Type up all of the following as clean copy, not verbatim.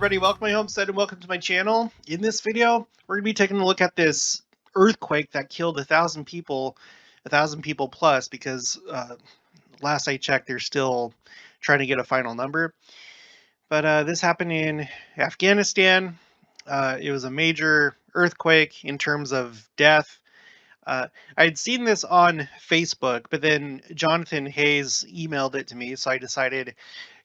everybody, welcome to my homestead and welcome to my channel. In this video, we're going to be taking a look at this earthquake that killed 1,000 people plus, because last I checked, they're still trying to get a final number. But this happened in Afghanistan. It was a major earthquake in terms of death. I'd seen this on Facebook, but then Jonathan Hayes emailed it to me, so I decided,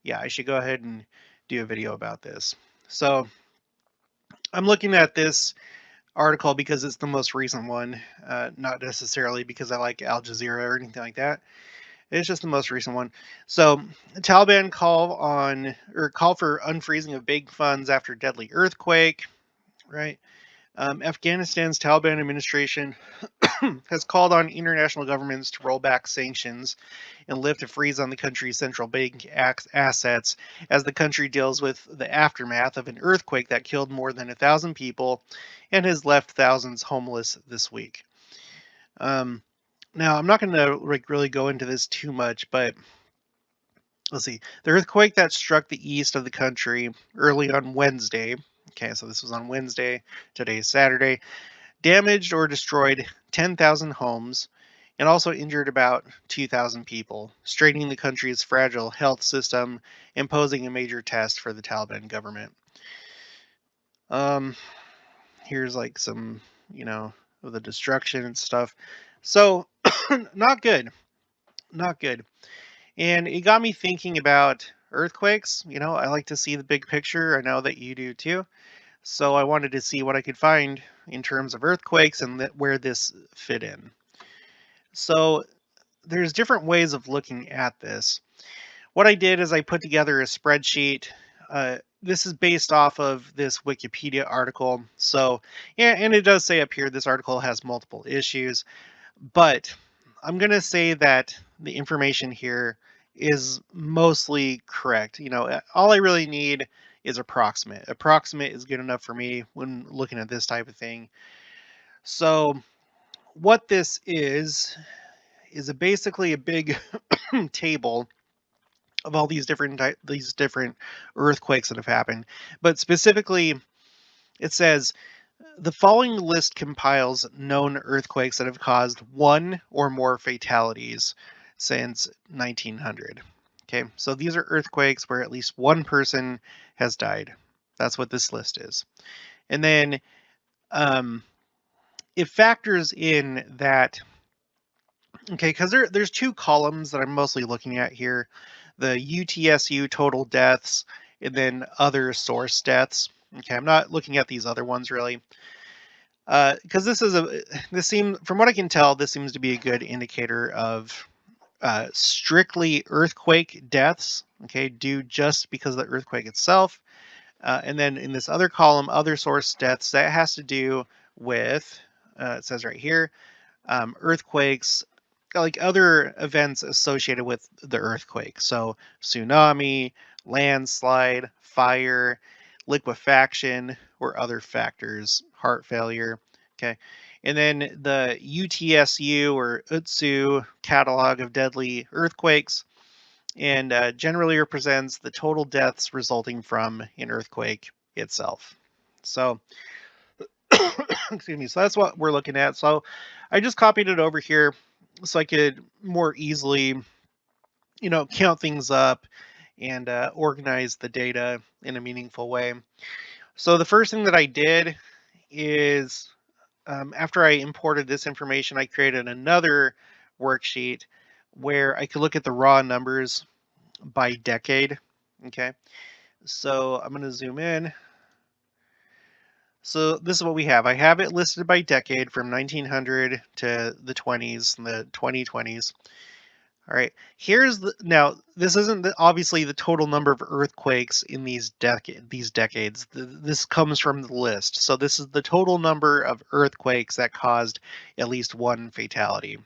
yeah, I should go ahead and do a video about this. So I'm looking at this article because it's the most recent one, not necessarily because I like Al Jazeera or anything like that. It's just the most recent one. So the Taliban call for unfreezing of big funds after deadly earthquake, right? Afghanistan's Taliban administration has called on international governments to roll back sanctions and lift a freeze on the country's central bank assets as the country deals with the aftermath of an earthquake that killed more than 1,000 people and has left thousands homeless this week. Now, I'm not going to really go into this too much, but let's see. The earthquake that struck the east of the country early on Wednesday, okay, so this was on Wednesday, today is Saturday, damaged or destroyed 10,000 homes and also injured about 2,000 people, straining the country's fragile health system and posing a major test for the Taliban government. Here's like some, of the destruction and stuff. So, not good. Not good. And it got me thinking about earthquakes. I like to see the big picture. I know that you do too. So I wanted to see what I could find in terms of earthquakes and where this fit in. So there's different ways of looking at this. What I did is I put together a spreadsheet. This is based off of this Wikipedia article. So, yeah, and it does say up here this article has multiple issues, but I'm going to say that the information here is mostly correct. All I really need is approximate. Approximate is good enough for me when looking at this type of thing. So what this is basically a big table of all these different earthquakes that have happened. But specifically, it says the following list compiles known earthquakes that have caused one or more fatalities since 1900. Okay, so these are earthquakes where at least one person has died. That's what this list is. And then it factors in that, okay, because there's two columns that I'm mostly looking at here. The UTSU total deaths and then other source deaths. Okay, I'm not looking at these other ones really. Because from what I can tell, this seems to be a good indicator of strictly earthquake deaths, okay, due just because of the earthquake itself. And then in this other column, other source deaths, that has to do with, it says right here, earthquakes, like other events associated with the earthquake. So tsunami, landslide, fire, liquefaction, or other factors, heart failure. Okay. And then the UTSU or UTSU catalog of deadly earthquakes, and generally represents the total deaths resulting from an earthquake itself. So, excuse me. So that's what we're looking at. So I just copied it over here so I could more easily, count things up and organize the data in a meaningful way. So the first thing that I did is, after I imported this information, I created another worksheet where I could look at the raw numbers by decade. Okay, so I'm going to zoom in. So this is what we have. I have it listed by decade from 1900 to the 20s, the 2020s. All right, now this isn't obviously the total number of earthquakes in these decades. This comes from the list. So this is the total number of earthquakes that caused at least one fatality.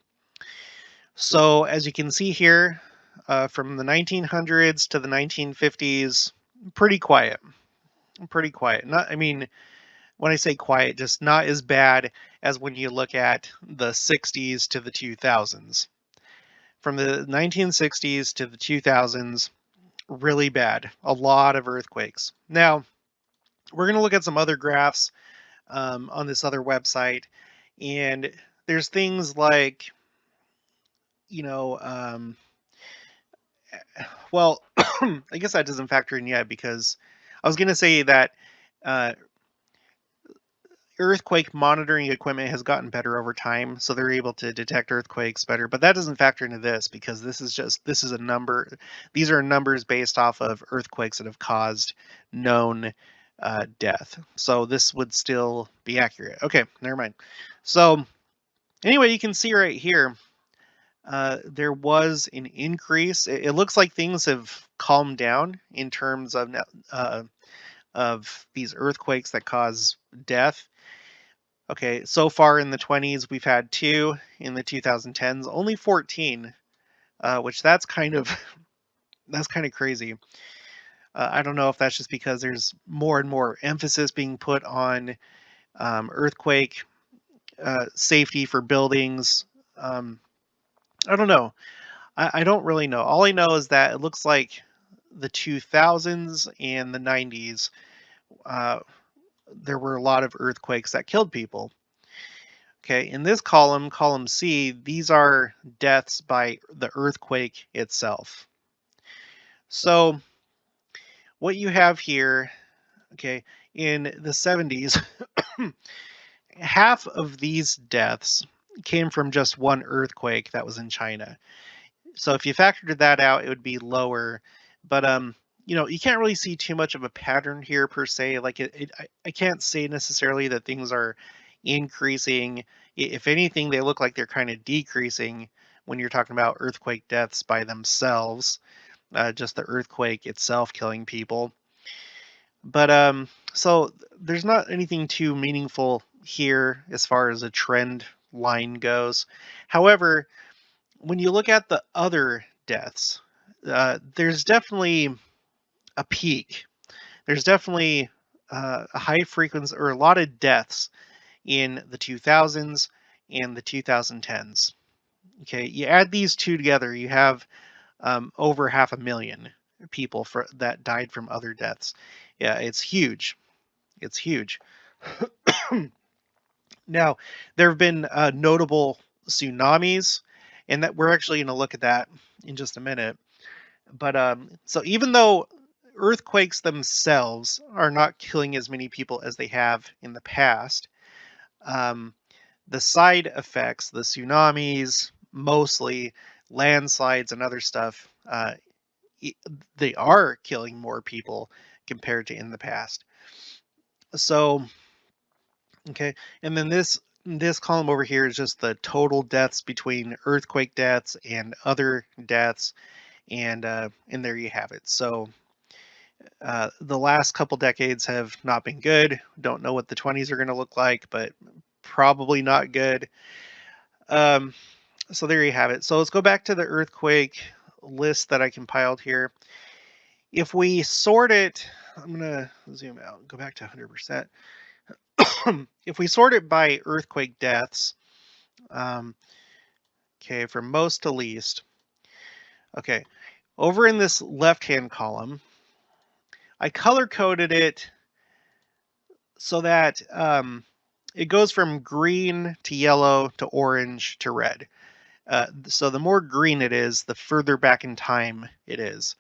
So as you can see here, from the 1900s to the 1950s, pretty quiet. Pretty quiet. When I say quiet, just not as bad as when you look at the 60s to the 2000s. From the 1960s to the 2000s, really bad. A lot of earthquakes. Now, we're going to look at some other graphs on this other website, and there's things like, you know, well, I guess that doesn't factor in yet because I was going to say that uh, earthquake monitoring equipment has gotten better over time, so they're able to detect earthquakes better. But that doesn't factor into this because this is a number. These are numbers based off of earthquakes that have caused known death. So this would still be accurate. Okay, never mind. So anyway, you can see right here there was an increase. It looks like things have calmed down in terms uh, of these earthquakes that cause death. Okay, so far in the 20s, we've had 2. In the 2010s, only 14, which that's kind of that's kind of crazy. I don't know if that's just because there's more and more emphasis being put on earthquake safety for buildings. Um, I don't know. I don't really know. All I know is that it looks like the 2000s and the 90s, uh, there were a lot of earthquakes that killed people. Okay, in this column, column C, these are deaths by the earthquake itself. So what you have here, okay, in the 70s, half of these deaths came from just one earthquake that was in China. So if you factored that out, it would be lower. But you can't really see too much of a pattern here per se. Like I can't say necessarily that things are increasing. If anything, they look like they're kind of decreasing when you're talking about earthquake deaths by themselves, just the earthquake itself killing people. But so there's not anything too meaningful here as far as a trend line goes. However, when you look at the other deaths, there's definitely a peak. There's definitely a high frequency or a lot of deaths in the 2000s and the 2010s. Okay, you add these two together, you have over 500,000 people that died from other deaths. Yeah, it's huge. It's huge. Now, there have been notable tsunamis, and that we're actually going to look at that in just a minute. But so even though earthquakes themselves are not killing as many people as they have in the past, um, the side effects, the tsunamis, mostly landslides and other stuff, they are killing more people compared to in the past. So, okay, and then this column over here is just the total deaths between earthquake deaths and other deaths, and there you have it. So the last couple decades have not been good. Don't know what the 20s are going to look like, but probably not good. So there you have it. So let's go back to the earthquake list that I compiled here. If we sort it, I'm going to zoom out, go back to 100%. If we sort it by earthquake deaths, okay, from most to least, okay, over in this left-hand column, I color-coded it so that it goes from green to yellow to orange to red. So the more green it is, the further back in time it is.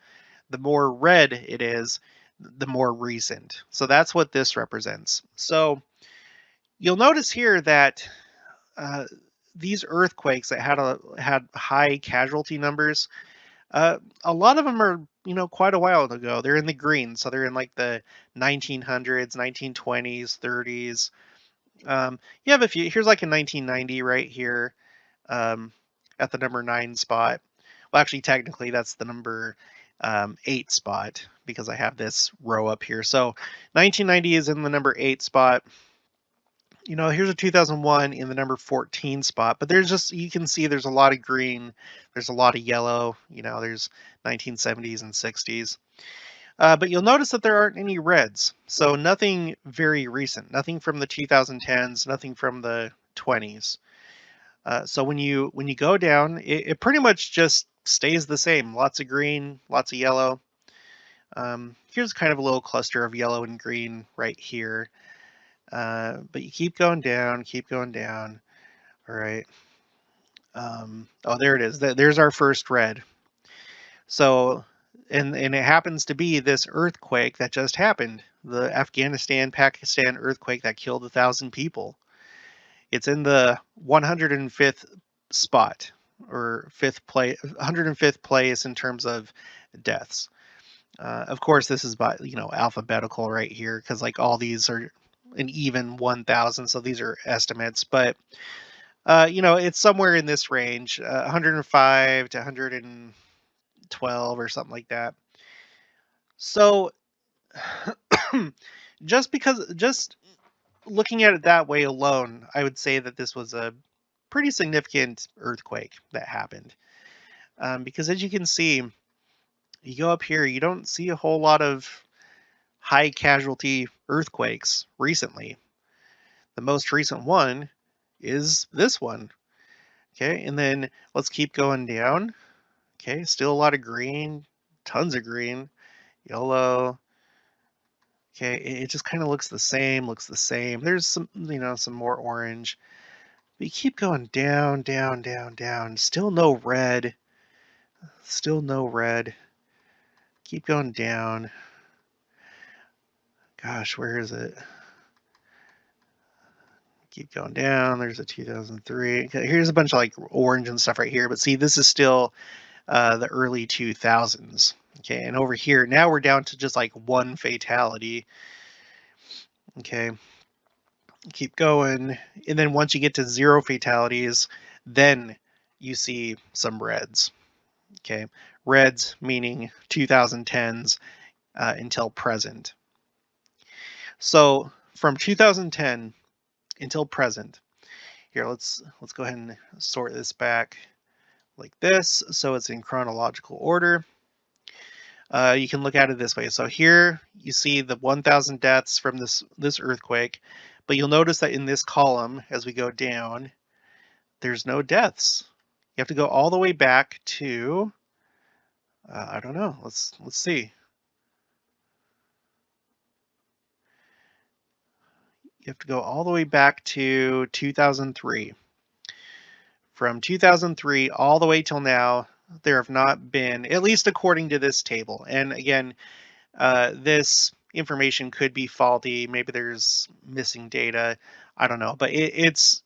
The more red it is, the more recent. So that's what this represents. So you'll notice here that these earthquakes that had high casualty numbers, a lot of them are, quite a while ago. They're in the green, so they're in like the 1900s, 1920s, 30s. You have a few. Here's like a 1990 right here, um, at the number 9 spot. Well, actually, technically, that's the number 8 spot because I have this row up here. So 1990 is in the number 8 spot. Here's a 2001 in the number 14 spot, but you can see there's a lot of green, there's a lot of yellow, there's 1970s and 60s. But you'll notice that there aren't any reds, so nothing very recent, nothing from the 2010s, nothing from the 20s. So when you go down, it pretty much just stays the same. Lots of green, lots of yellow. Here's kind of a little cluster of yellow and green right here. But you keep going down, keep going down. All right. Oh, there it is. There's our first red. So, and it happens to be this earthquake that just happened, the Afghanistan-Pakistan earthquake that killed 1,000 people. It's in the 105th spot, or fifth place, 105th place in terms of deaths. Of course, this is by alphabetical right here because like all these are an even 1,000, so these are estimates. But it's somewhere in this range, 105 to 112 or something like that. So just looking at it that way alone, I would say that this was a pretty significant earthquake that happened. Because as you can see, you go up here, you don't see a whole lot of high casualty earthquakes recently. The most recent one is this one. Okay, and then let's keep going down. Okay, still a lot of green, tons of green, yellow. Okay, it just kind of looks the same. There's some more orange. But you keep going down, down, down, down. Still no red. Still no red. Keep going down. Gosh, where is it? Keep going down. There's a 2003. Here's a bunch of like orange and stuff right here. But see, this is still the early 2000s. Okay, and over here, now we're down to just like one fatality. Okay, keep going. And then once you get to 0 fatalities, then you see some reds. Okay, reds meaning 2010s until present. So from 2010 until present, here let's go ahead and sort this back like this, so it's in chronological order. You can look at it this way. So here you see the 1,000 deaths from this earthquake, but you'll notice that in this column, as we go down, there's no deaths. You have to go all the way back to I don't know. Let's see. You have to go all the way back to 2003. From 2003 all the way till now, there have not been, at least according to this table. And again, this information could be faulty. Maybe there's missing data. I don't know, but it's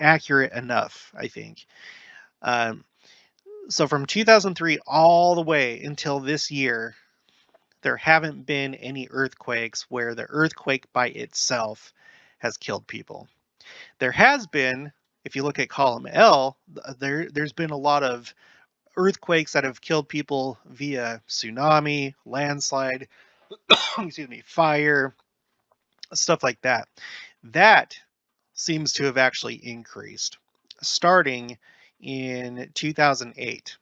accurate enough, I think. So from 2003 all the way until this year, there haven't been any earthquakes where the earthquake by itself has killed people. There has been, if you look at column L, there's been a lot of earthquakes that have killed people via tsunami, landslide, excuse me, fire, stuff like that. That seems to have actually increased starting in 2008.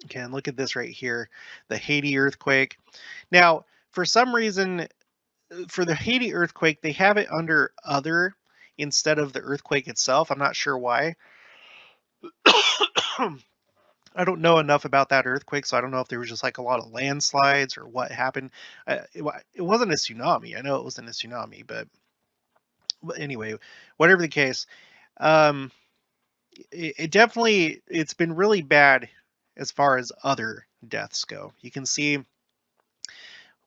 Okay, and look at this right here, the Haiti earthquake. Now, for some reason, for the Haiti earthquake, they have it under other instead of the earthquake itself. I'm not sure why. I don't know enough about that earthquake, so I don't know if there was just like a lot of landslides or what happened. It wasn't a tsunami. I know it wasn't a tsunami, but anyway, whatever the case, um, it definitely, it's been really bad as far as other deaths go. You can see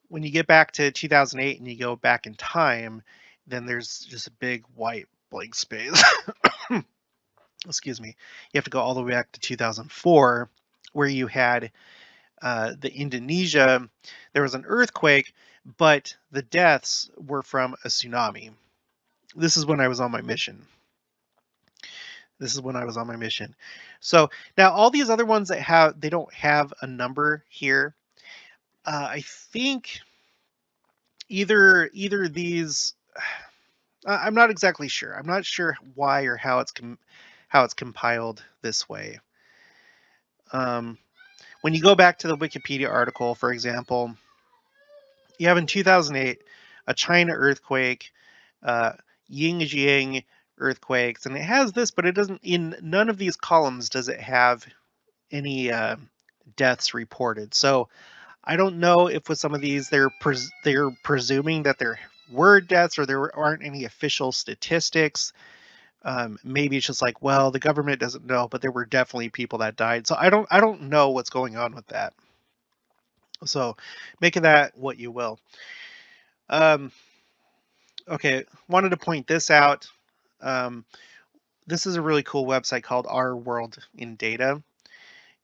when you get back to 2008 and you go back in time, then there's just a big white blank space. Excuse me. You have to go all the way back to 2004, where you had the Indonesia. There was an earthquake, but the deaths were from a tsunami. This is when I was on my mission. So now all these other ones that they don't have a number here. I think either these. I'm not exactly sure. I'm not sure why or how it's compiled this way. When you go back to the Wikipedia article, for example, you have in 2008 a China earthquake, Yingjiang earthquakes, and it has this, but it doesn't. In none of these columns does it have any deaths reported. So I don't know if with some of these they're presuming that there were deaths or there aren't any official statistics. Maybe it's just like, well, the government doesn't know, but there were definitely people that died. So I don't know what's going on with that. So make of that what you will. Um, okay, wanted to point this out. Um, this is a really cool website called Our World in Data,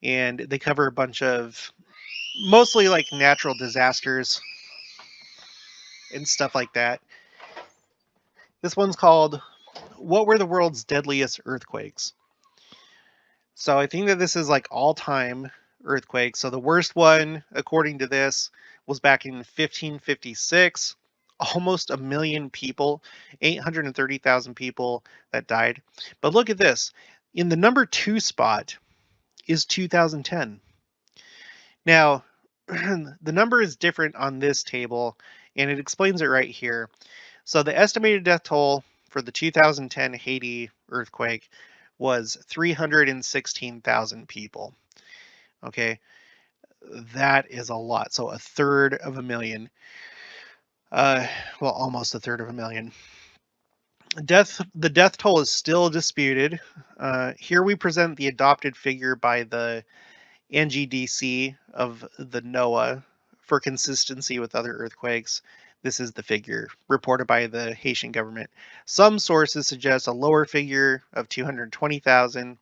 and they cover a bunch of mostly like natural disasters and stuff like that. This one's called "What Were the World's Deadliest Earthquakes?" So I think that this is like all-time earthquakes. So the worst one, according to this, was back in 1556. Almost a million people, 830,000 people that died. But look at this. In the number 2 spot is 2010. Now, the number is different on this table, and it explains it right here. So the estimated death toll for the 2010 Haiti earthquake was 316,000 people. Okay, that is a lot. So a third of a million. Well, almost a third of a million. The death toll is still disputed. Here we present the adopted figure by the NGDC of the NOAA for consistency with other earthquakes. This is the figure reported by the Haitian government. Some sources suggest a lower figure of 220,000.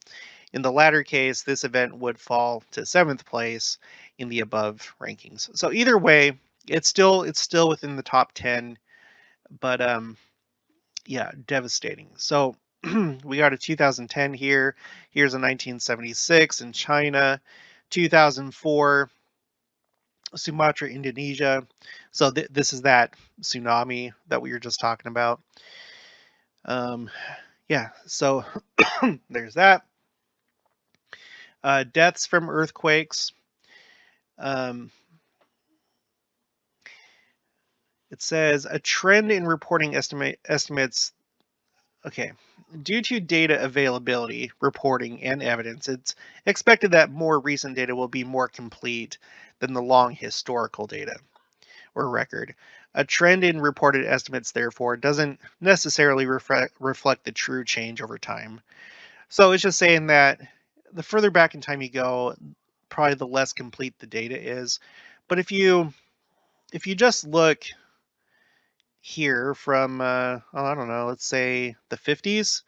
In the latter case, this event would fall to 7th place in the above rankings. So either way, it's still within the top 10, but yeah, devastating. So we got a 2010 here. Here's a 1976 in China, 2004 Sumatra, Indonesia. So this is that tsunami that we were just talking about. Yeah, so there's that. Deaths from earthquakes. It says a trend in reporting estimates. Okay, due to data availability, reporting, and evidence, it's expected that more recent data will be more complete than the long historical data or record. A trend in reported estimates, therefore, doesn't necessarily reflect the true change over time. So it's just saying that the further back in time you go, probably the less complete the data is. But if you just look here from I don't know, let's say the 50s,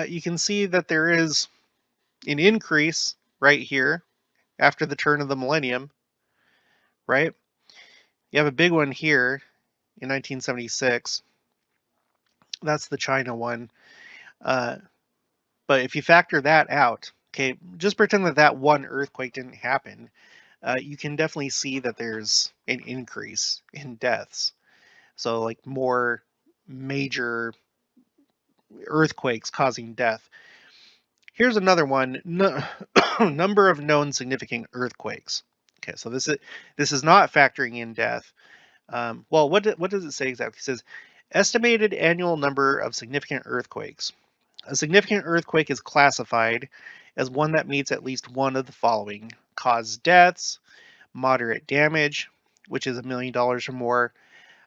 you can see that there is an increase right here after the turn of the millennium, right? You have a big one here in 1976. That's the China one. But if you factor that out, okay, just pretend that that one earthquake didn't happen, you can definitely see that there's an increase in deaths. So like more major earthquakes causing death. Here's another one, number of known significant earthquakes. Okay, so this is not factoring in death. Well, what does it say exactly? It says estimated annual number of significant earthquakes. A significant earthquake is classified as one that meets at least one of the following: caused deaths, moderate damage, which is $1 million or more,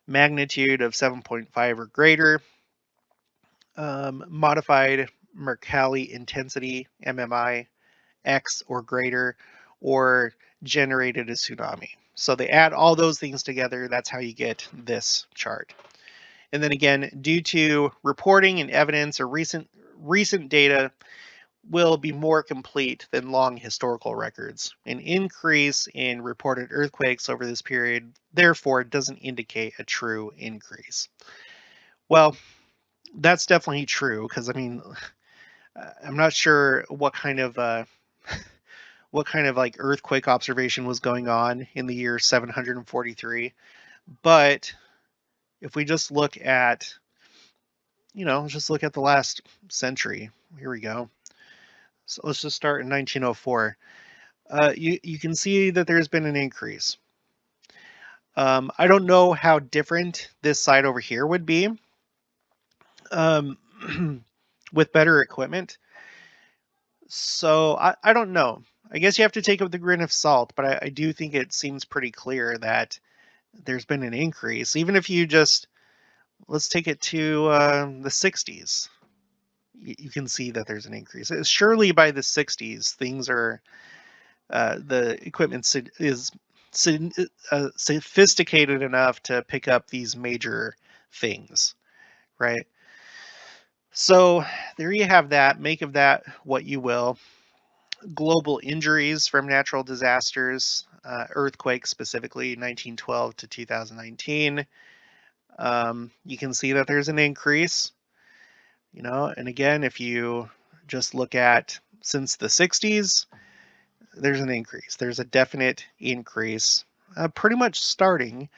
magnitude of 7.5 or greater, modified Mercalli intensity, MMI, X or greater, or generated a tsunami. So they add all those things together. That's how you get this chart. And then again, due to reporting and evidence or recent data will be more complete than long historical records. An increase in reported earthquakes over this period, therefore, doesn't indicate a true increase. Well, that's definitely true, because I mean, I'm not sure what kind of like earthquake observation was going on in the year 743, but if we just look at, just look at the last century. Here we go. So let's just start in 1904. You can see that there's been an increase. I don't know how different this side over here would be with better equipment. So I don't know. I guess you have to take it with a grain of salt, but I do think it seems pretty clear that there's been an increase. Even if you just, let's take it to the 60s, you can see that there's an increase. Surely by the 60s, things are, the equipment is sophisticated enough to pick up these major things, right? So there you have that. Make of that what you will. Global injuries from natural disasters, earthquakes specifically, 1912 to 2019. You can see that there's an increase, and again, if you just look at since the 60s, there's an increase. There's a definite increase, pretty much starting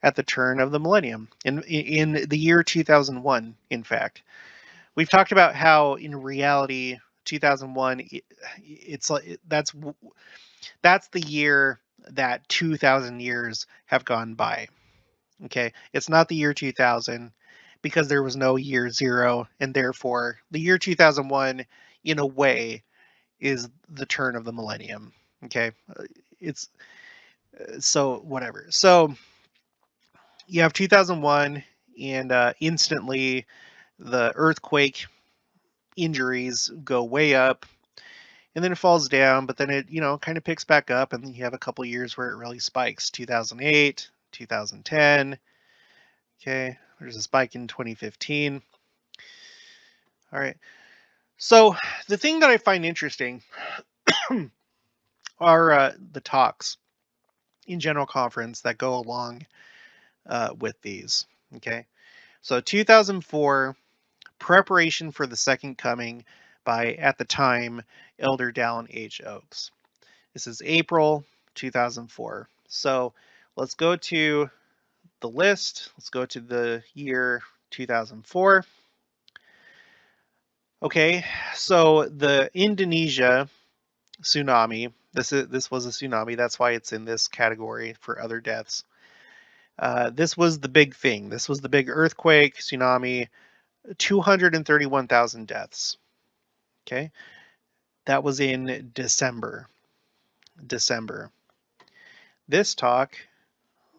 at the turn of the millennium, in the year 2001, in fact. We've talked about how in reality 2001, it's like that's the year that 2000 years have gone by. Okay, it's not the year 2000 because there was no year 0, and therefore the year 2001 in a way is the turn of the millennium. Okay, it's so whatever. So you have 2001, and instantly the earthquake injuries go way up, and then it falls down, but then it, kind of picks back up, and then you have a couple years where it really spikes. 2008, 2010. Okay, there's a spike in 2015. All right. So the thing that I find interesting are the talks in general conference that go along with these. Okay. So 2004, preparation for the second coming by, at the time, Elder Dallin H. Oaks. This is April 2004. So let's go to the list. Let's go to the year 2004. Okay, so the Indonesia tsunami. This was a tsunami. That's why it's in this category for other deaths. This was the big thing. This was the big earthquake, tsunami, 231,000 deaths. Okay, that was in December. This talk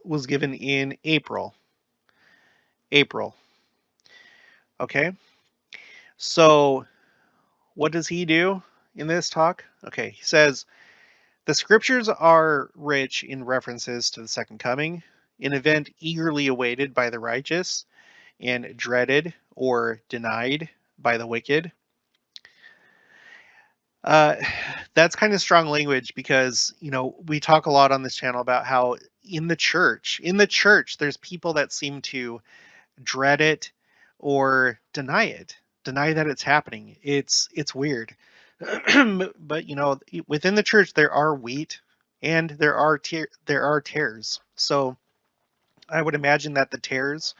was given in April. Okay, so what does he do in this talk? Okay, he says, the scriptures are rich in references to the second coming, an event eagerly awaited by the righteous and dreaded or denied by the wicked. That's kind of strong language because, we talk a lot on this channel about how in the church, there's people that seem to dread it or deny that it's happening. It's weird. But within the church there are wheat and there are tares. So I would imagine that the tares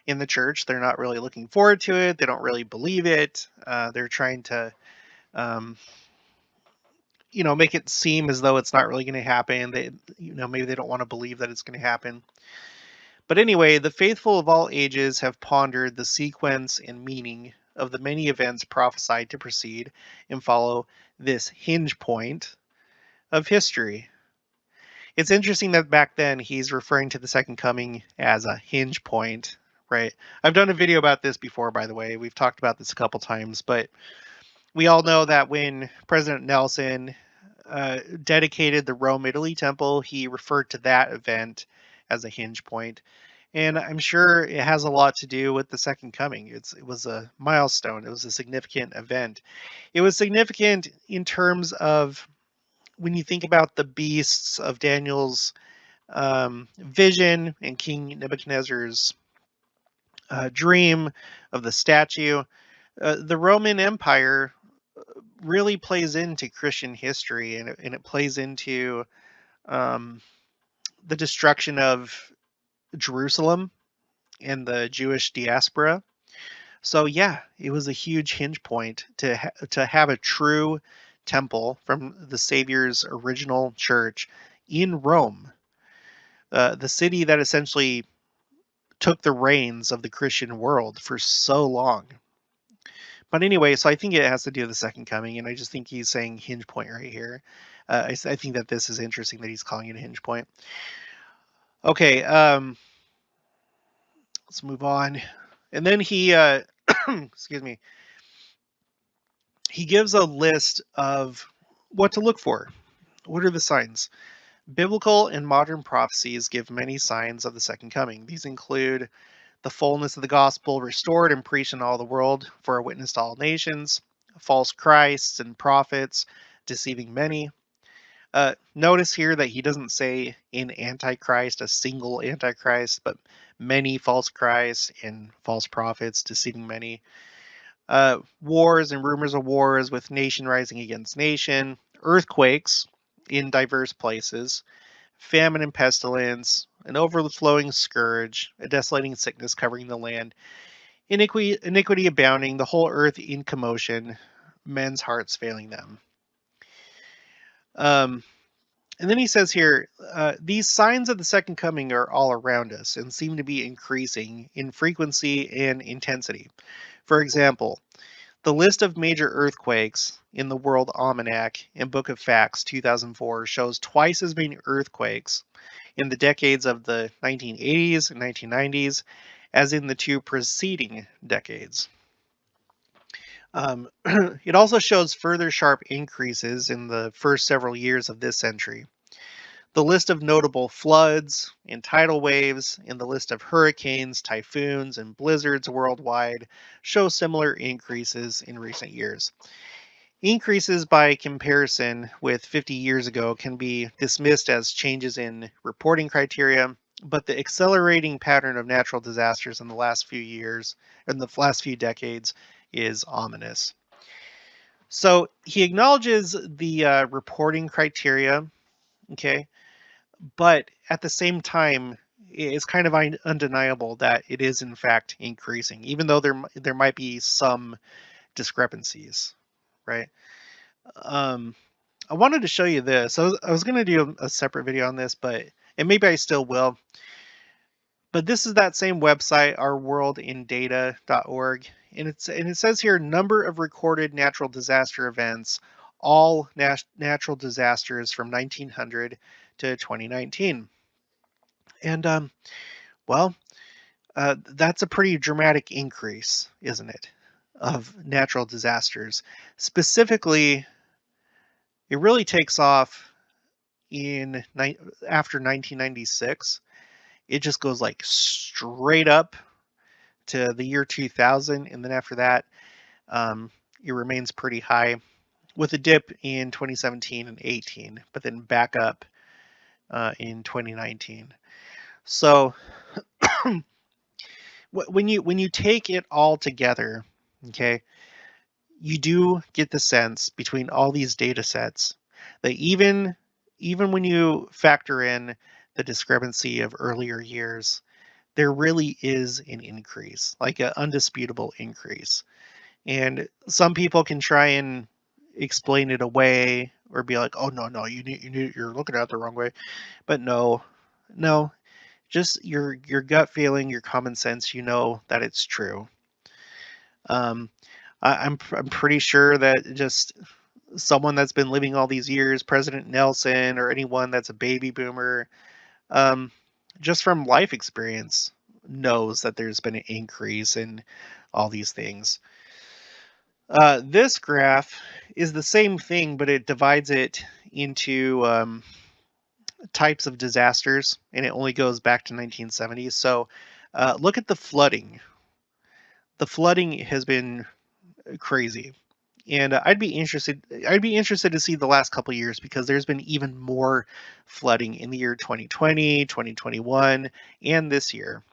in the church, they're not really looking forward to it. They don't really believe it. They're trying to make it seem as though it's not really going to happen. They, maybe they don't want to believe that it's going to happen. But anyway, the faithful of all ages have pondered the sequence and meaning of the many events prophesied to precede and follow this hinge point of history. It's interesting that back then he's referring to the second coming as a hinge point, right? I've done a video about this before, by the way. We've talked about this a couple times, but we all know that when President Nelson dedicated the Rome, Italy temple, he referred to that event as a hinge point. And I'm sure it has a lot to do with the second coming. It was a milestone. It was a significant event. It was significant in terms of when you think about the beasts of Daniel's vision and King Nebuchadnezzar's dream of the statue. The Roman Empire really plays into Christian history, and it plays into the destruction of Jerusalem and the Jewish diaspora. So yeah, it was a huge hinge point to have a true temple from the Savior's original church in Rome, the city that essentially took the reins of the Christian world for so long. But anyway, so I think it has to do with the second coming, and I just think he's saying hinge point right here. I think that this is interesting that he's calling it a hinge point. Okay, let's move on. And then he, excuse me, he gives a list of what to look for. What are the signs? Biblical and modern prophecies give many signs of the second coming. These include the fullness of the gospel restored and preached in all the world for a witness to all nations, false Christs and prophets deceiving many. Notice here that he doesn't say in Antichrist, a single Antichrist, but many false Christs and false prophets deceiving many. Wars and rumors of wars with nation rising against nation, earthquakes in diverse places, famine and pestilence, an overflowing scourge, a desolating sickness covering the land, iniquity abounding, the whole earth in commotion, men's hearts failing them. And then he says here, these signs of the second coming are all around us and seem to be increasing in frequency and intensity. For example, the list of major earthquakes in the World Almanac and Book of Facts 2004 shows twice as many earthquakes in the decades of the 1980s and 1990s as in the two preceding decades. It also shows further sharp increases in the first several years of this century. The list of notable floods and tidal waves and the list of hurricanes, typhoons, and blizzards worldwide show similar increases in recent years. Increases by comparison with 50 years ago can be dismissed as changes in reporting criteria, but the accelerating pattern of natural disasters in the last few years, in the last few decades, is ominous. So he acknowledges the reporting criteria, okay, but at the same time, it's kind of undeniable that it is in fact increasing, even though there might be some discrepancies, right? I wanted to show you this. I was going to do a separate video on this, and maybe I still will. But this is that same website, ourworldindata.org, and it says here number of recorded natural disaster events, all natural disasters from 1900 to 2019. And that's a pretty dramatic increase, isn't it, of natural disasters. Specifically, it really takes off after 1996. It just goes like straight up to the year 2000, and then after that, it remains pretty high, with a dip in 2017 and 18, but then back up in 2019. So when you take it all together, okay, you do get the sense between all these data sets that even when you factor in the discrepancy of earlier years, there really is an increase, like an undisputable increase. And some people can try and explain it away or be like, "Oh no, you're looking at it the wrong way." But no, just your gut feeling, your common sense, you know that it's true. I'm pretty sure that just someone that's been living all these years, President Nelson or anyone that's a baby boomer, just from life experience, knows that there's been an increase in all these things. This graph is the same thing, but it divides it into types of disasters, and it only goes back to 1970s. So look at the flooding. The flooding has been crazy. And I'd be interested to see the last couple years, because there's been even more flooding in the year 2020, 2021, and this year.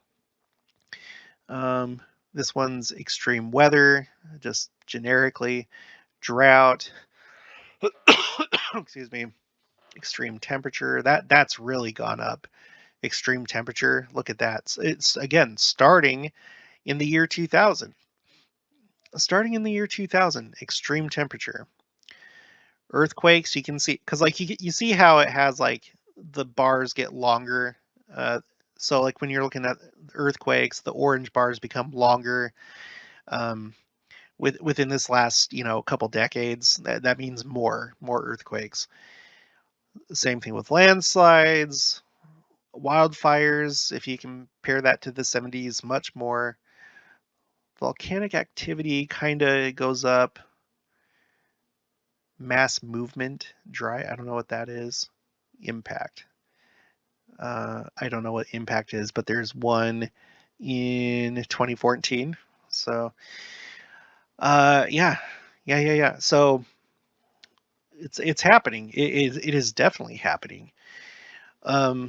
This one's extreme weather, just generically, drought, excuse me, extreme temperature. That's really gone up. Extreme temperature, look at that. It's again starting in the year 2000. Starting in the year 2000, extreme temperature. Earthquakes, you can see, because like you see how it has like the bars get longer. So like when you're looking at earthquakes, the orange bars become longer. within this last couple decades. That means more earthquakes. Same thing with landslides, wildfires. If you compare that to the 70s, much more. Volcanic activity kind of goes up. Mass movement, dry. I don't know what that is. Impact. I don't know what impact is, but there's one in 2014. So, yeah. So it's happening. It is definitely happening. I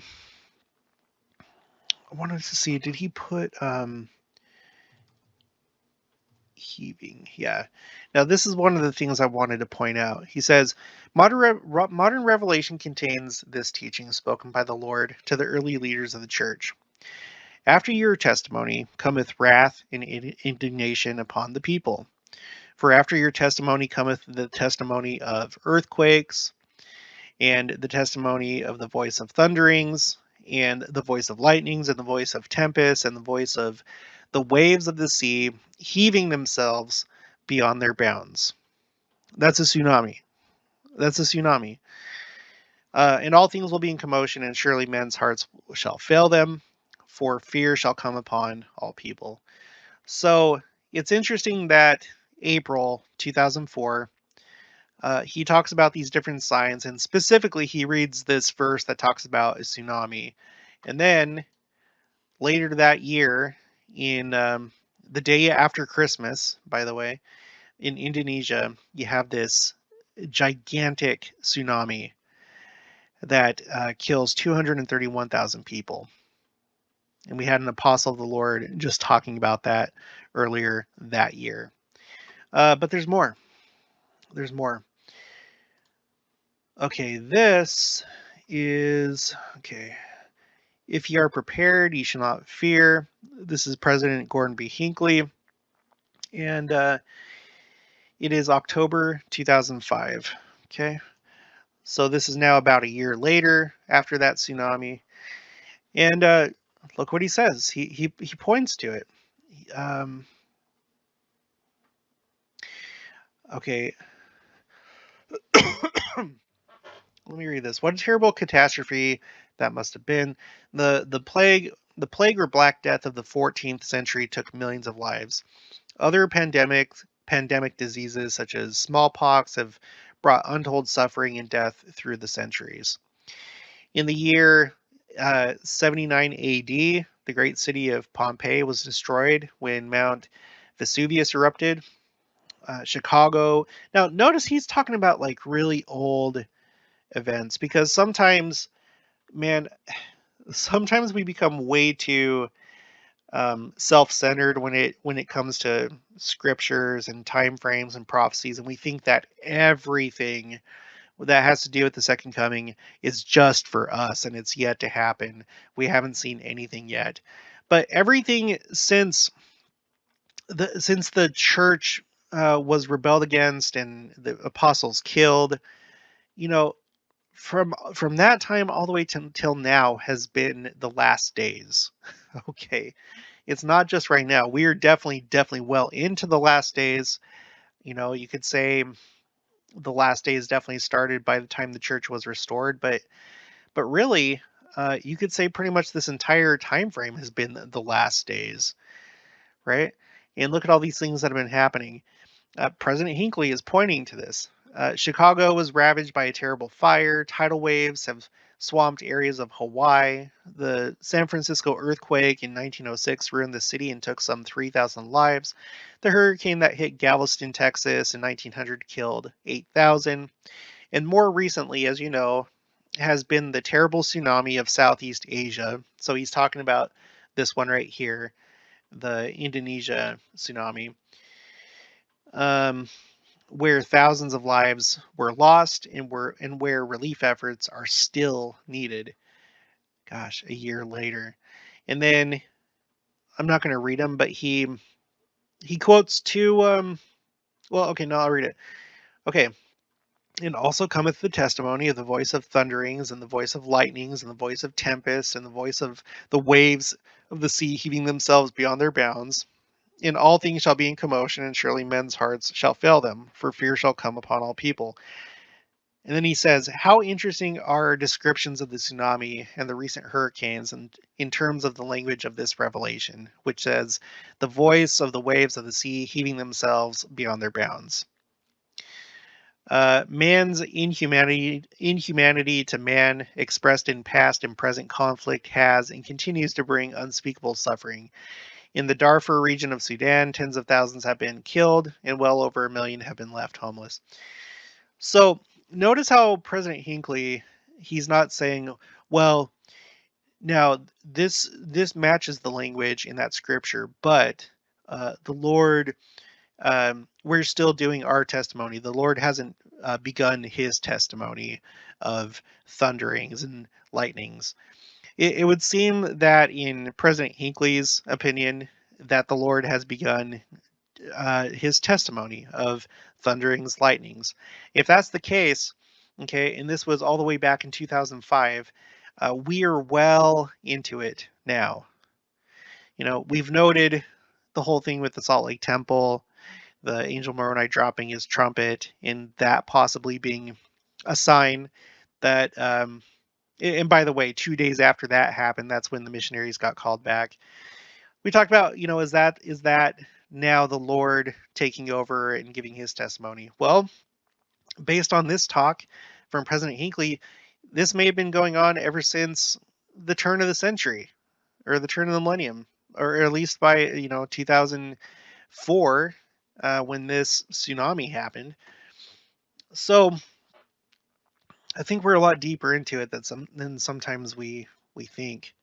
wanted to see. Did he put heaving? Yeah. Now this is one of the things I wanted to point out. He says, modern revelation contains this teaching spoken by the Lord to the early leaders of the church. After your testimony cometh wrath and indignation upon the people. For after your testimony cometh the testimony of earthquakes, and the testimony of the voice of thunderings, and the voice of lightnings, and the voice of tempests, and the voice of the waves of the sea heaving themselves beyond their bounds. That's a tsunami. That's a tsunami. And all things will be in commotion, and surely men's hearts shall fail them, for fear shall come upon all people. So it's interesting that April 2004, he talks about these different signs, and specifically he reads this verse that talks about a tsunami. And then later that year, in the day after Christmas, by the way, in Indonesia, you have this gigantic tsunami that kills 231,000 people. And we had an apostle of the Lord just talking about that earlier that year. But there's more. There's more. Okay, this is, okay. If ye are prepared, ye shall not fear. This is President Gordon B. Hinckley. And it is October 2005. Okay. So this is now about a year later after that tsunami. And look what he says. He points to it. Okay. Let me read this. What a terrible catastrophe that must have been. The plague or Black Death of the 14th century took millions of lives. Other pandemic diseases such as smallpox have brought untold suffering and death through the centuries. In the year 79 AD, the great city of Pompeii was destroyed when Mount Vesuvius erupted. Chicago. Now, notice he's talking about like really old events, because sometimes we become way too self-centered when it comes to scriptures and time frames and prophecies, and we think that everything that has to do with the second coming is just for us and it's yet to happen. We haven't seen anything yet, but everything since the church was rebelled against and the apostles killed, from that time all the way till now has been the last days. Okay, it's not just right now. We are definitely well into the last days. You could say the last days definitely started by the time the church was restored, but really, you could say pretty much this entire time frame has been the last days, right? And look at all these things that have been happening. President Hinckley is pointing to this. Chicago was ravaged by a terrible fire. Tidal waves have swamped areas of Hawaii. The San Francisco earthquake in 1906 ruined the city and took some 3,000 lives. The hurricane that hit Galveston, Texas in 1900 killed 8,000. And more recently, as you know, has been the terrible tsunami of Southeast Asia. So he's talking about this one right here, the Indonesia tsunami. Where thousands of lives were lost and where relief efforts are still needed. Gosh, a year later. And then I'm not going to read them, but he quotes two well, okay, no, I'll read it. Okay. And also cometh the testimony of the voice of thunderings, and the voice of lightnings, and the voice of tempests, and the voice of the waves of the sea heaving themselves beyond their bounds. In all things shall be in commotion, and surely men's hearts shall fail them, for fear shall come upon all people. And then he says, how interesting are descriptions of the tsunami and the recent hurricanes and in terms of the language of this revelation, which says, the voice of the waves of the sea heaving themselves beyond their bounds. Man's inhumanity to man, expressed in past and present conflict, has and continues to bring unspeakable suffering. In the Darfur region of Sudan, tens of thousands have been killed, and well over 1 million have been left homeless. So notice how President Hinckley, he's not saying, well, now this matches the language in that scripture, but the Lord, we're still doing our testimony. The Lord hasn't begun his testimony of thunderings and lightnings. It would seem that in President Hinckley's opinion, that the Lord has begun his testimony of thunderings, lightnings. If that's the case, okay, and this was all the way back in 2005, we are well into it now. You know, we've noted the whole thing with the Salt Lake Temple, the angel Moroni dropping his trumpet, and that possibly being a sign that. And by the way, 2 days after that happened, that's when the missionaries got called back. We talked about, you know, is that now the Lord taking over and giving his testimony? Well, based on this talk from President Hinckley, this may have been going on ever since the turn of the century or the turn of the millennium, or at least by 2004 when this tsunami happened. So I think we're a lot deeper into it than sometimes we think.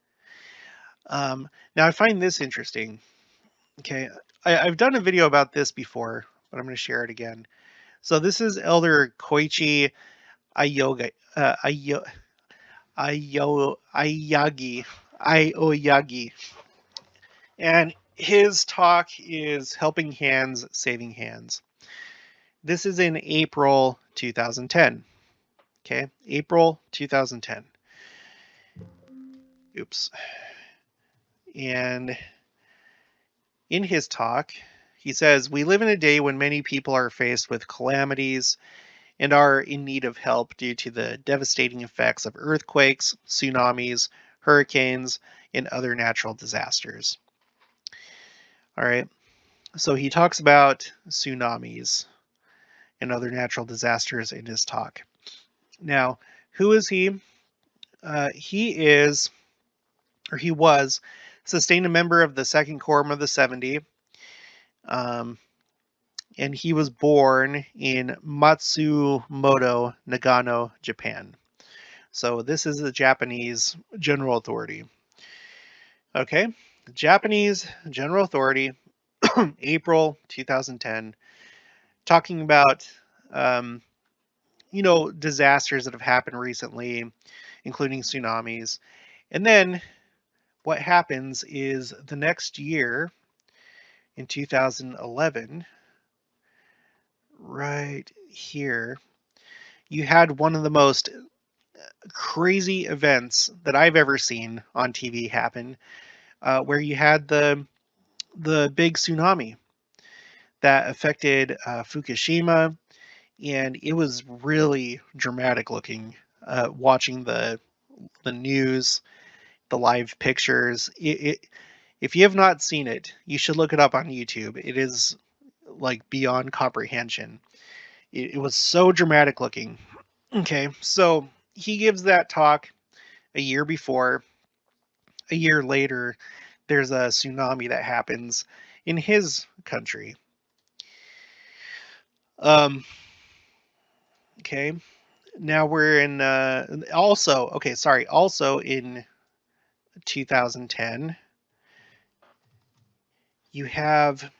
Now I find this interesting. Okay, I've done a video about this before, but I'm going to share it again. So this is Elder Koichi Aoyagi, and his talk is Helping Hands, Saving Hands. This is in April 2010. Okay, April 2010. Oops. And in his talk, he says, we live in a day when many people are faced with calamities and are in need of help due to the devastating effects of earthquakes, tsunamis, hurricanes, and other natural disasters. All right. So he talks about tsunamis and other natural disasters in his talk. Now, who is he? He was sustained a member of the Second Quorum of the 70. And he was born in Matsumoto, Nagano, Japan. So this is the Japanese General Authority. Okay, Japanese General Authority, April 2010, talking about, disasters that have happened recently, including tsunamis. And then what happens is the next year, in 2011, right here, you had one of the most crazy events that I've ever seen on TV happen, where you had the big tsunami that affected Fukushima, and it was really dramatic looking. Watching the news, the live pictures, if you have not seen it, you should look it up on YouTube. It is like beyond comprehension. It was so dramatic looking. Okay, so he gives that talk a year before. A year later, there's a tsunami that happens in his country. Okay, now we're in also in 2010, you have,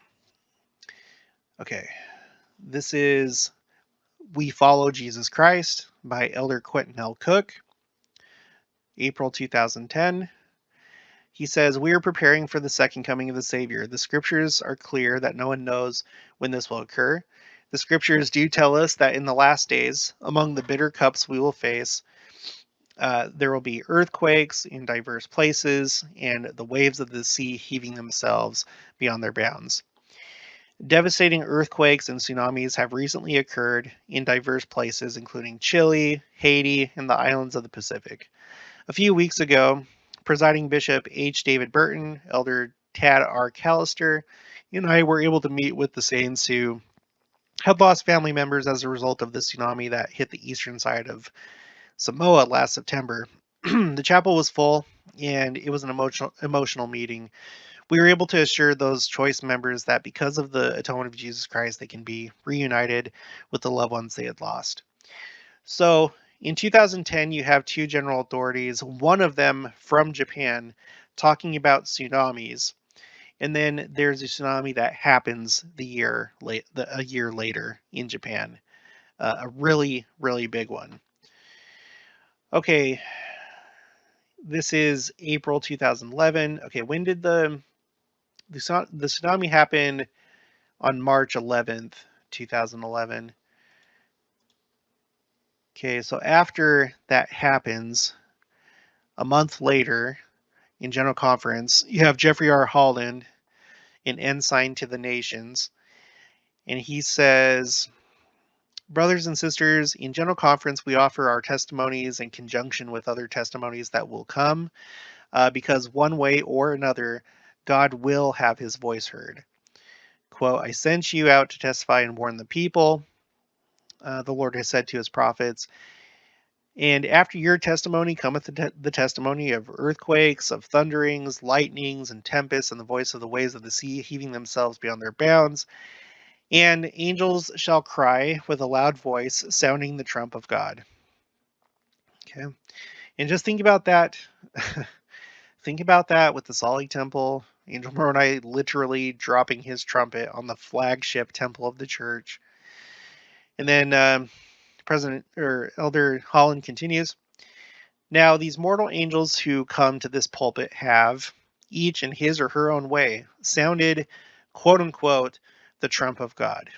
this is We Follow Jesus Christ by Elder Quentin L. Cook, April 2010. He says, we are preparing for the second coming of the Savior. The scriptures are clear that no one knows when this will occur. The scriptures do tell us that in the last days, among the bitter cups we will face, There will be earthquakes in diverse places and the waves of the sea heaving themselves beyond their bounds. Devastating earthquakes and tsunamis have recently occurred in diverse places, including Chile, Haiti, and the islands of the Pacific. A few weeks ago, presiding Bishop H. David Burton, Elder Tad R. Callister, and I were able to meet with the saints who had lost family members as a result of the tsunami that hit the eastern side of Samoa last September. The chapel was full, and it was an emotional meeting. We were able to assure those choice members that because of the atonement of Jesus Christ, they can be reunited with the loved ones they had lost. So in 2010, you have two general authorities, one of them from Japan, talking about tsunamis. And then there's a tsunami that happens a year later in Japan, a really, really big one. Okay, this is April 2011. Okay, when did the tsunami happen? On March 11th, 2011. Okay, so after that happens, a month later in General Conference, you have Jeffrey R. Holland, an Ensign to the Nations, and he says, brothers and sisters, in General Conference, we offer our testimonies in conjunction with other testimonies that will come, because one way or another, God will have his voice heard. Quote, I sent you out to testify and warn the people, the Lord has said to his prophets. And after your testimony cometh the testimony of earthquakes, of thunderings, lightnings, and tempests, and the voice of the waves of the sea heaving themselves beyond their bounds. And angels shall cry with a loud voice, sounding the trump of God. Okay. And just think about that. Think about that with the Salt Lake Temple, Angel Moroni literally dropping his trumpet on the flagship temple of the church. And then President or Elder Holland continues. Now, these mortal angels who come to this pulpit have, each in his or her own way, sounded, quote unquote, the trump of God.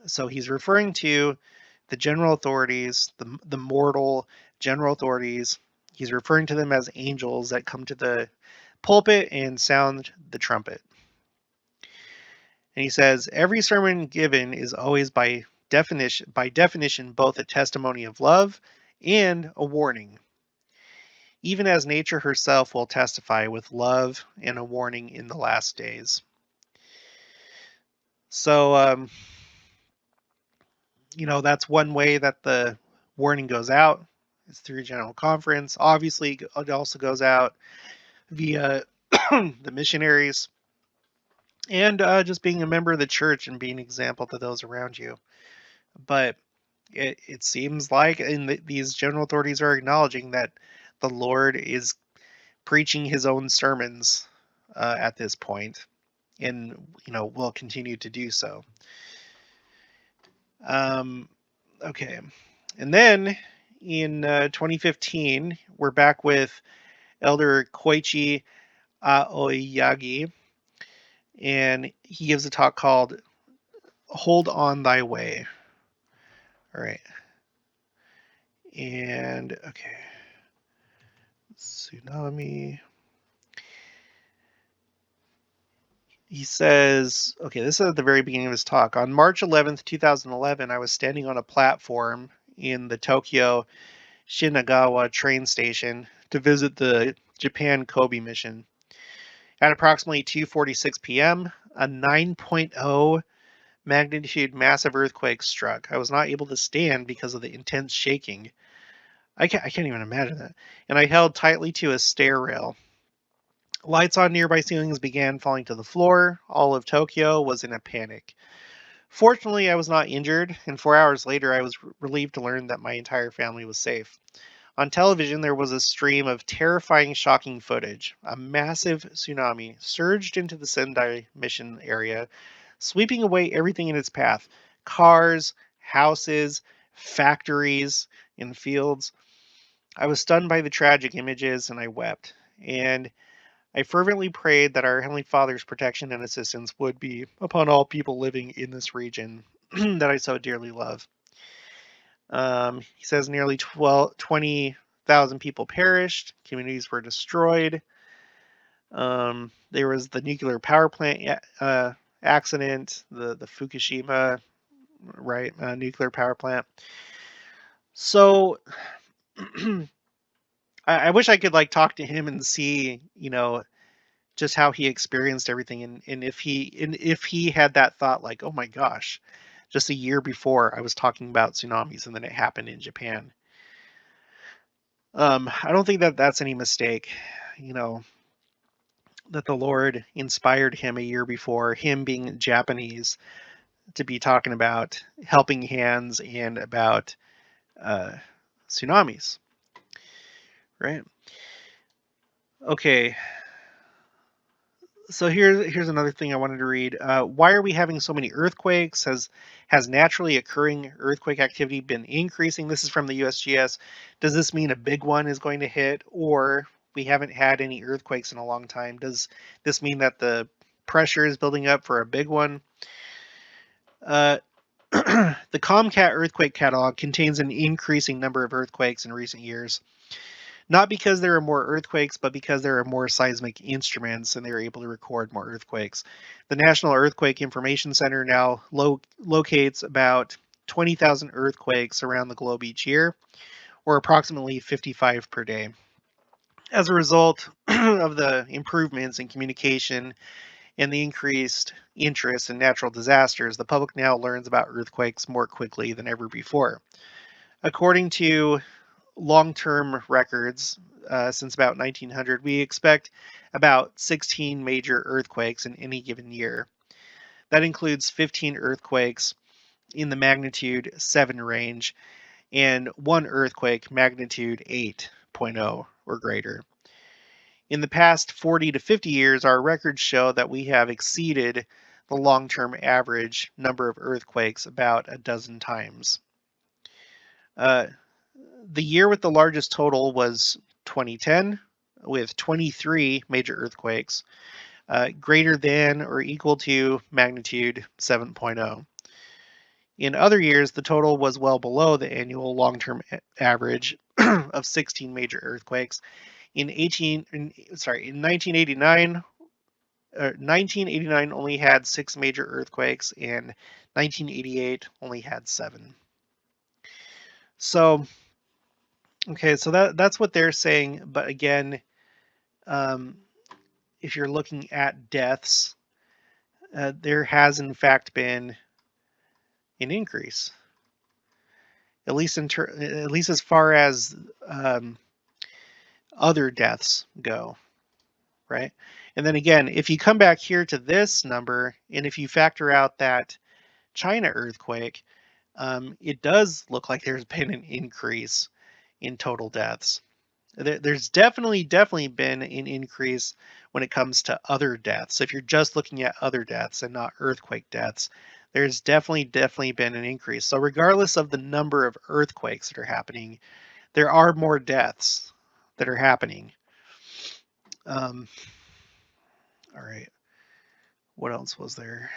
So he's referring to the general authorities, the mortal general authorities. He's referring to them as angels that come to the pulpit and sound the trumpet. And he says, every sermon given is always by definition both a testimony of love and a warning, even as nature herself will testify with love and a warning in the last days. So, that's one way that the warning goes out. It's through General Conference. Obviously, it also goes out via the missionaries and just being a member of the church and being an example to those around you. But it seems like these general authorities are acknowledging that the Lord is preaching his own sermons at this point, and will continue to do so. Okay, and then in 2015, we're back with Elder Koichi Aoyagi, and he gives a talk called "Hold on Thy Way." All right, and okay, tsunami. He says, okay, this is at the very beginning of his talk. On March 11th, 2011, I was standing on a platform in the Tokyo Shinagawa train station to visit the Japan Kobe mission. At approximately 2:46 p.m., a 9.0 magnitude massive earthquake struck. I was not able to stand because of the intense shaking. I can't even imagine that. And I held tightly to a stair rail. Lights on nearby ceilings began falling to the floor. All of Tokyo was in a panic. Fortunately, I was not injured, and 4 hours later, I was relieved to learn that my entire family was safe. On television, there was a stream of terrifying, shocking footage. A massive tsunami surged into the Sendai mission area, sweeping away everything in its path: cars, houses, factories, and fields. I was stunned by the tragic images, and I wept. And I fervently prayed that our Heavenly Father's protection and assistance would be upon all people living in this region that I so dearly love. He says nearly 20,000 1,000 people perished. Communities were destroyed. There was the nuclear power plant accident, the Fukushima, right, nuclear power plant. So I wish I could like talk to him and see, just how he experienced everything, and if he had that thought like, oh my gosh, just a year before I was talking about tsunamis and then it happened in Japan. I don't think that that's any mistake, that the Lord inspired him a year before, him being Japanese, to be talking about helping hands and about uh, tsunamis, right? Okay, so here's another thing I wanted to read. Why are we having so many earthquakes? Has naturally occurring earthquake activity been increasing? This is from the USGS. Does this mean a big one is going to hit, or we haven't had any earthquakes in a long time? Does this mean that the pressure is building up for a big one? The Comcat earthquake catalog contains an increasing number of earthquakes in recent years. Not because there are more earthquakes, but because there are more seismic instruments and they're able to record more earthquakes. The National Earthquake Information Center now locates about 20,000 earthquakes around the globe each year, or approximately 55 per day. As a result of the improvements in communication and the increased interest in natural disasters, the public now learns about earthquakes more quickly than ever before. According to long-term records, since about 1900, we expect about 16 major earthquakes in any given year. That includes 15 earthquakes in the magnitude 7 range and one earthquake magnitude 8.0 or greater. In the past 40 to 50 years, our records show that we have exceeded the long-term average number of earthquakes about a dozen times. The year with the largest total was 2010, with 23 major earthquakes, greater than or equal to magnitude 7.0. In other years, the total was well below the annual long-term average of 16 major earthquakes. In 1989, 1989 only had 6 major earthquakes, and 1988 only had 7. So, okay, so that's what they're saying. But again, if you're looking at deaths, there has in fact been an increase, at least at least as far as other deaths go, right? And then again, if you come back here to this number, and if you factor out that China earthquake, it does look like there's been an increase in total deaths. There's definitely been an increase when it comes to other deaths. If you're just looking at other deaths and not earthquake deaths, there's definitely been an increase. So regardless of the number of earthquakes that are happening, there are more deaths that are happening. All right. What else was there?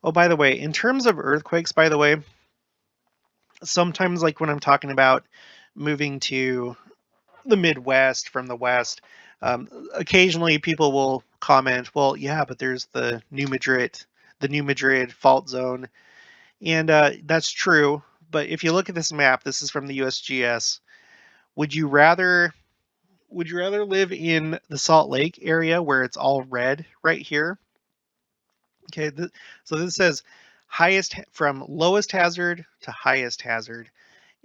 Oh, by the way, in terms of earthquakes, by the way, sometimes like when I'm talking about moving to the Midwest from the West, occasionally people will comment, well, yeah, but there's the New Madrid fault zone. And that's true. But if you look at this map, this is from the USGS. Would you rather live in the Salt Lake area where it's all red right here? Okay, so this says highest from lowest hazard to highest hazard,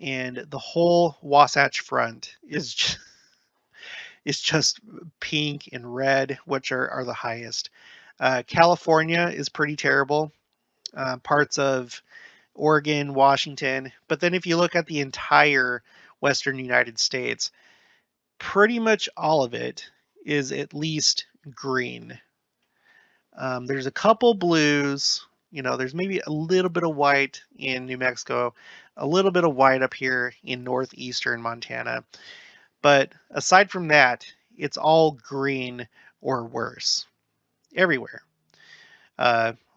and the whole Wasatch Front is just pink and red, which are the highest. California is pretty terrible. Parts of Oregon, Washington. But then if you look at the entire Western United States, pretty much all of it is at least green. There's a couple blues. There's maybe a little bit of white in New Mexico, a little bit of white up here in northeastern Montana. But aside from that, it's all green or worse everywhere.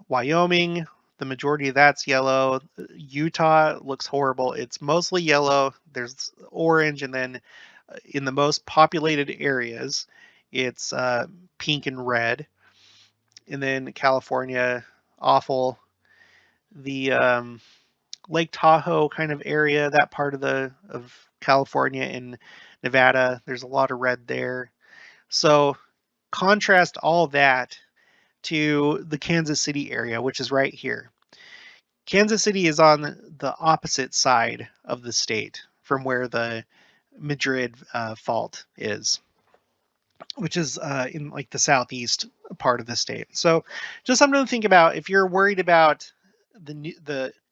Wyoming, The majority of that's yellow. Utah looks horrible. It's mostly yellow. There's orange, and then in the most populated areas, it's pink and red. And then California, awful. The Lake Tahoe kind of area, that part of California and Nevada, there's a lot of red there. So contrast all that to the Kansas City area, which is right here. Kansas City is on the opposite side of the state from where the Madrid fault is, which is in like the southeast part of the state. So just something to think about if you're worried about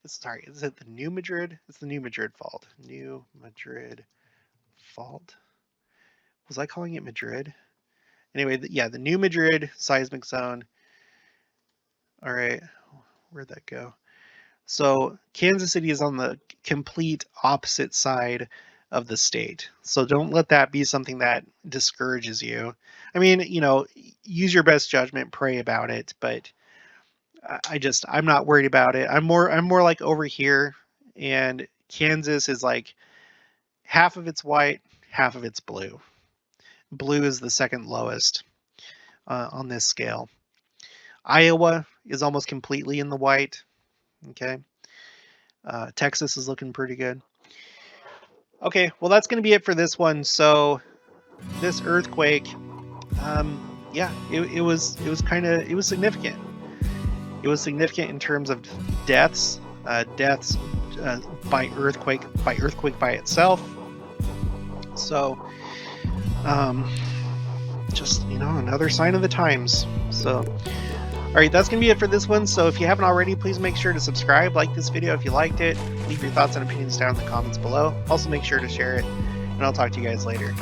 sorry, is it the New Madrid? It's the New Madrid fault. New Madrid fault. Was I calling it Madrid? Anyway, yeah, the New Madrid seismic zone. All right, where'd that go? So Kansas City is on the complete opposite side of the state. So don't let that be something that discourages you. I mean, you know, use your best judgment, pray about it, but I'm not worried about it. I'm more like over here, and Kansas is like half of it's white, half of it's blue. Blue is the second lowest on this scale. Iowa is almost completely in the white. Okay. Texas is looking pretty good. Okay, well, that's going to be it for this one. So this earthquake, yeah, it was significant. It was significant in terms of deaths, by earthquake by itself. So, just, you know, another sign of the times. So, all right, that's going to be it for this one. So if you haven't already, please make sure to subscribe, like this video if you liked it, leave your thoughts and opinions down in the comments below. Also make sure to share it, and I'll talk to you guys later.